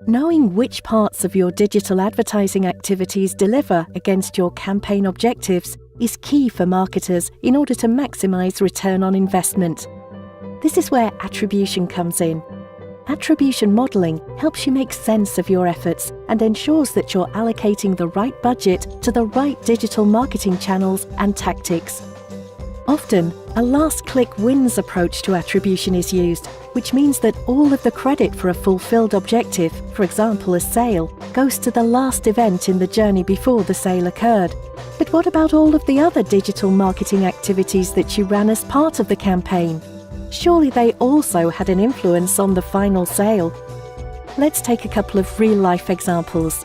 Knowing which parts of your digital advertising activities deliver against your campaign objectives is key for marketers in order to maximize return on investment. This is where attribution comes in. Attribution modeling helps you make sense of your efforts and ensures that you're allocating the right budget to the right digital marketing channels and tactics. Often, a last-click wins approach to attribution is used, which means that all of the credit for a fulfilled objective, for example a sale, goes to the last event in the journey before the sale occurred. But what about all of the other digital marketing activities that you ran as part of the campaign? Surely they also had an influence on the final sale. Let's take a couple of real-life examples.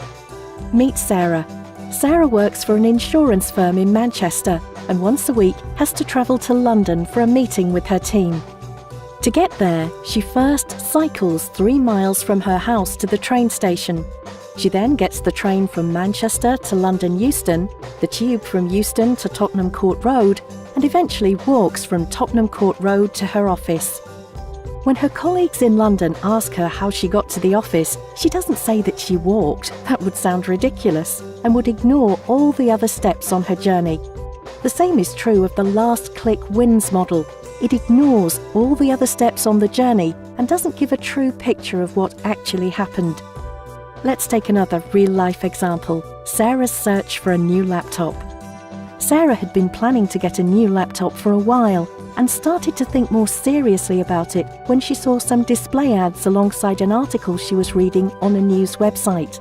Meet Sarah. Sarah works for an insurance firm in Manchester and once a week has to travel to London for a meeting with her team. To get there, she first cycles 3 miles from her house to the train station. She then gets the train from Manchester to London Euston, the tube from Euston to Tottenham Court Road, and eventually walks from Tottenham Court Road to her office. When her colleagues in London ask her how she got to the office, she doesn't say that she walked. That would sound ridiculous, and would ignore all the other steps on her journey. The same is true of the last-click wins model. It ignores all the other steps on the journey and doesn't give a true picture of what actually happened. Let's take another real-life example, Sarah's search for a new laptop. Sarah had been planning to get a new laptop for a while and started to think more seriously about it when she saw some display ads alongside an article she was reading on a news website.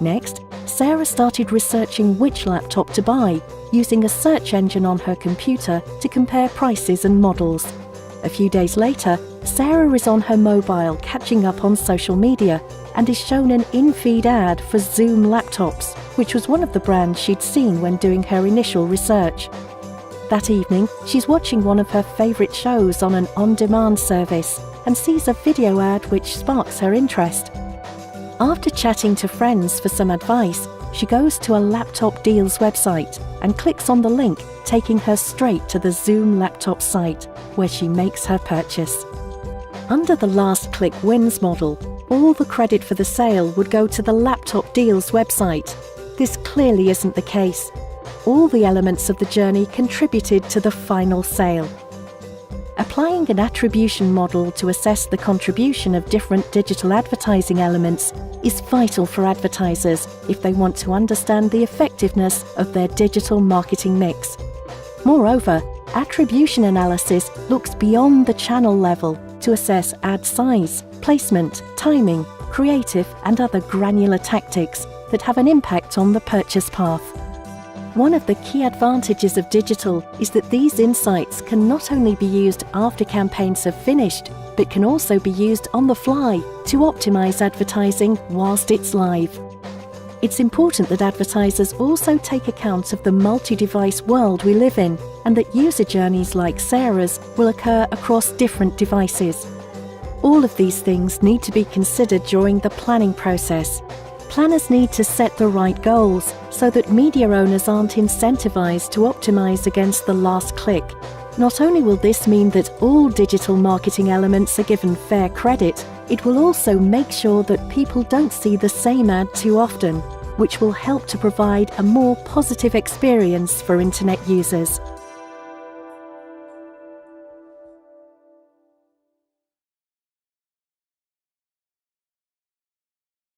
Next, Sarah started researching which laptop to buy, using a search engine on her computer to compare prices and models. A few days later, Sarah is on her mobile catching up on social media and is shown an in-feed ad for Zoom laptops, which was one of the brands she'd seen when doing her initial research. That evening, she's watching one of her favourite shows on an on-demand service and sees a video ad which sparks her interest. After chatting to friends for some advice, she goes to a laptop deals website and clicks on the link, taking her straight to the Zoom laptop site, where she makes her purchase. Under the last-click wins model, all the credit for the sale would go to the laptop deals website. This clearly isn't the case. All the elements of the journey contributed to the final sale. Applying an attribution model to assess the contribution of different digital advertising elements is vital for advertisers if they want to understand the effectiveness of their digital marketing mix. Moreover, attribution analysis looks beyond the channel level to assess ad size, placement, timing, creative, and other granular tactics that have an impact on the purchase path. One of the key advantages of digital is that these insights can not only be used after campaigns have finished, but can also be used on the fly to optimize advertising whilst it's live. It's important that advertisers also take account of the multi-device world we live in, and that user journeys like Sarah's will occur across different devices. All of these things need to be considered during the planning process. Planners need to set the right goals so that media owners aren't incentivized to optimize against the last click. Not only will this mean that all digital marketing elements are given fair credit, it will also make sure that people don't see the same ad too often, which will help to provide a more positive experience for internet users.